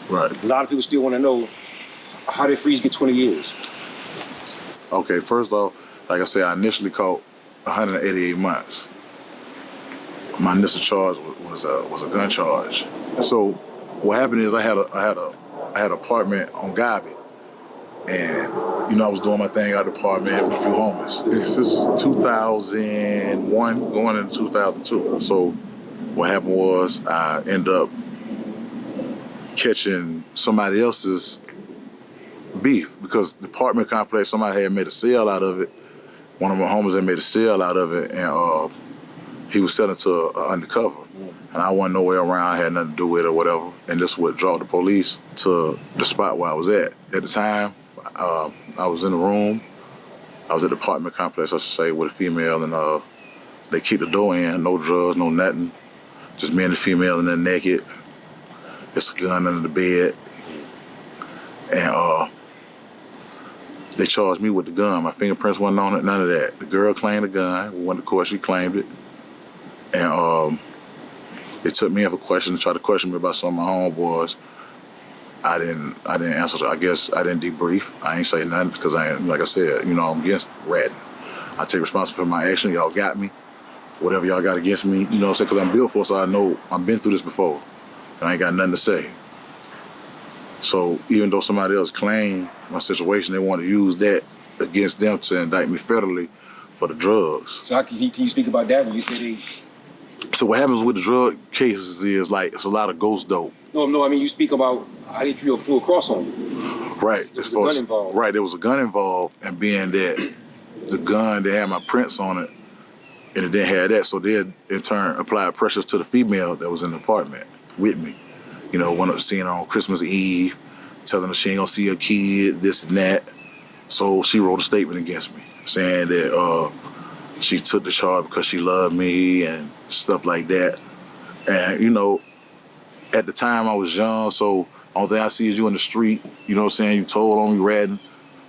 Right. A lot of people still want to know, how did Freeze get 20 years? Okay, first off, like I said, I initially caught 188 months. My initial charge was a gun charge. So what happened is I had an apartment on Gabby, and I was doing my thing out of the apartment with a few homies. This is 2001 going into 2002. So what happened was I ended up catching somebody else's beef because the apartment complex, somebody had made a sale out of it. One of my homies had made a sale out of it, and he was selling to an undercover. And I wasn't nowhere around, I had nothing to do with it or whatever. And this is what brought the police to the spot where I was at. At the time, I was in the room. I was at the apartment complex, I should say, with a female, and they kicked the door in, no drugs, no nothing. Just me and the female in there naked. There's a gun under the bed. And they charged me with the gun. My fingerprints wasn't on it, none of that. The girl claimed the gun. We went to court, she claimed it. And they took me in for questioning, tried to question me about some of my homeboys. I didn't answer. I guess I didn't debrief. I ain't say nothing because like I said, I'm against ratting. I take responsibility for my action. Y'all got me. Whatever y'all got against me, what I'm saying? Because I'm built for it, so I know I've been through this before. And I ain't got nothing to say. So even though somebody else claimed my situation, they want to use that against them to indict me federally for the drugs. So can you speak about that when you say they... So what happens with the drug cases is it's a lot of ghost dope. No, I mean you speak about how they drew a cross on you. Right. There was a gun involved. Right, there was a gun involved, and being that the gun, they had my prints on it, and it didn't have that, so they in turn applied pressure to the female that was in the apartment with me. One up seeing her on Christmas Eve, telling her she ain't gonna see her kid, this and that. So she wrote a statement against me, saying that she took the charge because she loved me and stuff like that. And, at the time I was young, so only thing I see is you in the street, you told on me ratting,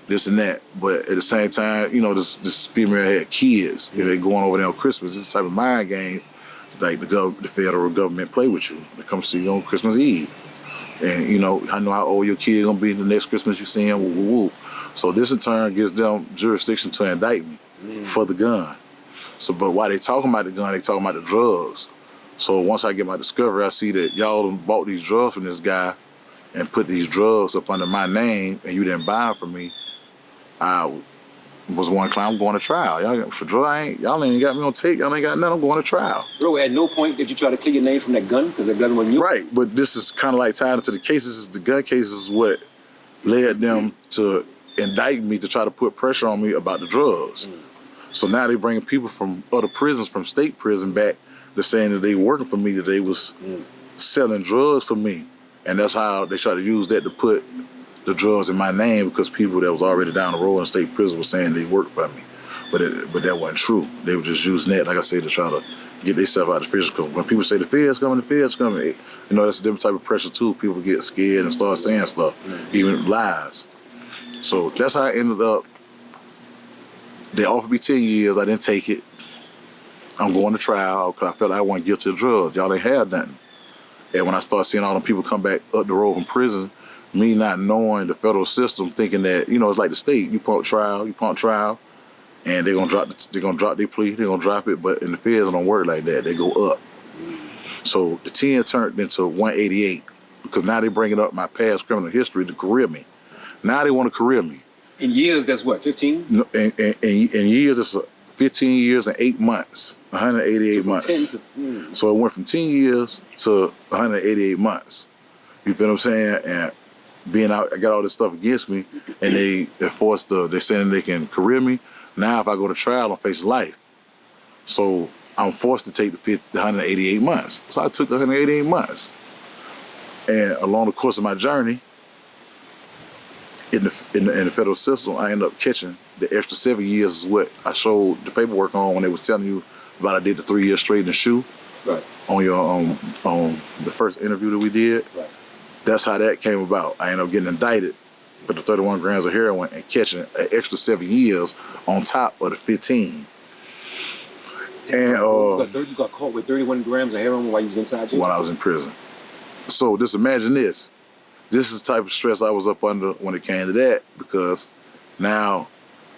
this and that. But at the same time, this female had kids, and they going over there on Christmas, this type of mind game, like the federal government play with you. They come see you on Christmas Eve. And, I know how old your kid gonna be the next Christmas you see him, woo, woo, woo. So this in turn gives them jurisdiction to indict me for the gun. So, but while they talking about the gun, they talking about the drugs. So once I get my discovery, I see that y'all done bought these drugs from this guy and put these drugs up under my name, and you didn't buy them from me. I was one client, I'm going to trial. Y'all for drugs, y'all ain't got me on tape, y'all ain't got nothing, I'm going to trial. Bro, at no point did you try to clear your name from that gun, because that gun wasn't you? Right, but this is kind of like tied into the cases. The gun cases is what led them to indict me, to try to put pressure on me about the drugs. So now they bringing people from other prisons, from state prison back, they're saying that they working for me, that they was selling drugs for me. And that's how they try to use that to put the drugs in my name, because people that was already down the road in state prison were saying they worked for me. But that wasn't true. They were just using that, like I said, to try to get themselves out of the feds. When people say the feds coming, that's a different type of pressure too. People get scared and start saying stuff, even lies. So that's how I ended up. They offered me 10 years, I didn't take it. I'm going to trial because I felt like I wasn't guilty of drugs. Y'all ain't had nothing. And when I started seeing all them people come back up the road from prison, me not knowing the federal system, thinking that, it's like the state. You pump trial, and they're gonna drop their plea, they're gonna drop it, but in the feds it don't work like that. They go up. So the 10 turned into 188 because now they bringing up my past criminal history to career me. Now they want to career me. In years, that's what, 15? No, in years, it's 15 years and 8 months, 188 so months. So it went from 10 years to 188 months. You feel what I'm saying? And being out, I got all this stuff against me, and they're saying they can career me. Now if I go to trial, I'm facing life. So I'm forced to take the 188 months. So I took the 188 months. And along the course of my journey, in the federal system, I ended up catching the extra 7 years is what I showed the paperwork on when they was telling you about I did the 3 years straight in the shoe. Right. On your on the first interview that we did. Right. That's how that came about. I ended up getting indicted for the 31 grams of heroin and catching an extra 7 years on top of the 15. And you got caught with 31 grams of heroin while you was inside jail? While I was in prison. So just imagine this. this is the type of stress I was up under when it came to that, because now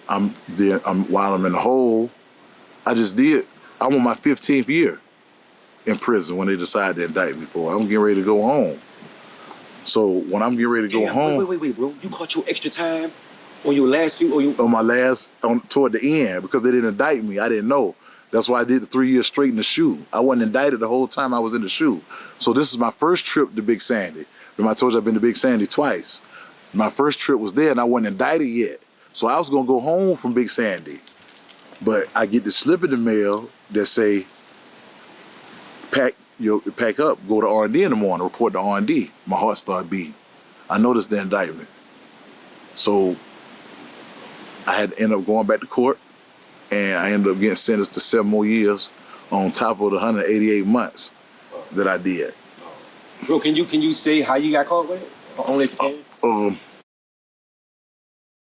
I'm there. While I'm in the hole, I'm on my 15th year in prison when they decided to indict me for. I'm getting ready to go home. So when I'm getting ready to go home, wait, bro. You caught your extra time on your last few, or you? On my toward the end, because they didn't indict me. I didn't know. That's why I did the 3 years straight in the shoe. I wasn't indicted the whole time I was in the shoe. So this is my first trip to Big Sandy. Remember I told you I've been to Big Sandy twice. My first trip was there and I wasn't indicted yet. So I was gonna go home from Big Sandy. But I get the slip in the mail that say, pack up, go to R&D in the morning, report to R&D. My heart started beating. I noticed the indictment. So I had to end up going back to court, and I ended up getting sentenced to 7 more years on top of the 188 months that I did. Bro, can you say how you got caught with it? Only if you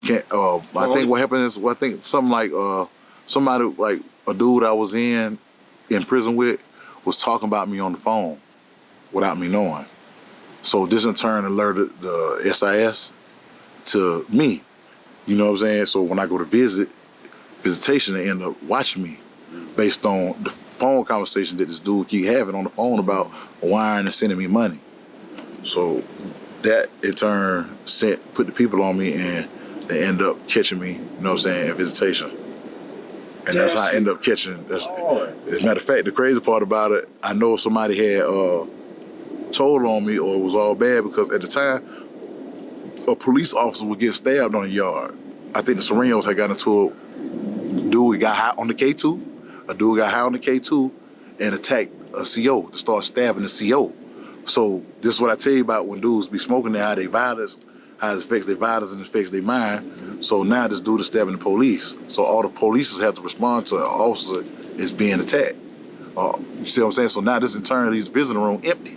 can. I think what happened is, I think something like somebody, like a dude I was in prison with, was talking about me on the phone without me knowing. So this in turn alerted the SIS to me. You know what I'm saying? So when I go to visitation, they end up watching me based on the phone conversation that this dude keep having on the phone about wiring and sending me money. So that in turn put the people on me, and they end up catching me, you know what I'm saying, in visitation. And that's how I end up catching. As a matter of fact, the crazy part about it, I know somebody had told on me, or it was all bad, because at the time, a police officer would get stabbed on the yard. I think the Serenos had gotten into a dude who got high on the K2. A dude got high on the K2 and attacked a CO to start stabbing the CO. So this is what I tell you about when dudes be smoking there, how they violence, how it affects their vitals and affects their mind. So now this dude is stabbing the police. So all the police have to respond to an officer is being attacked. You see what I'm saying? So now this in turn, these visiting room empty.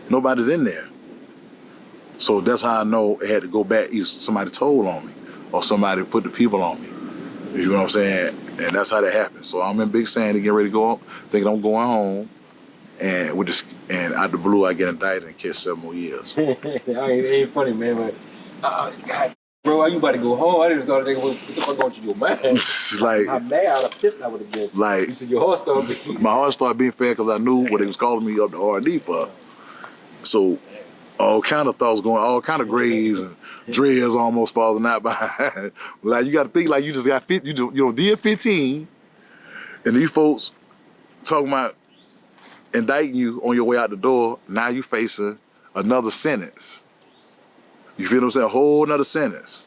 Nobody's in there. So that's how I know it had to go back. Either somebody told on me, or somebody put the people on me. You know what I'm saying? And that's how that happened. So I'm in Big Sandy, getting ready to go up, thinking I'm going home, and out the blue I get indicted and catch 7 more years. It ain't funny, man, but God, bro, are you about to go home? I just started thinking, what the fuck going through your mind? It's like, how mad out of pissed I would have been. Like, you said your heart started beating. My heart started beating fast because I knew what they was calling me up to R&D for. So all kind of thoughts going, all kind of grays and dreads almost falling out behind. Like, you got to think like you just got did 15, and these folks talking about indicting you on your way out the door. Now you facing another sentence. You feel what I'm saying? A whole another sentence.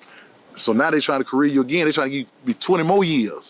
So now they trying to career you again. They trying to give you 20 more years.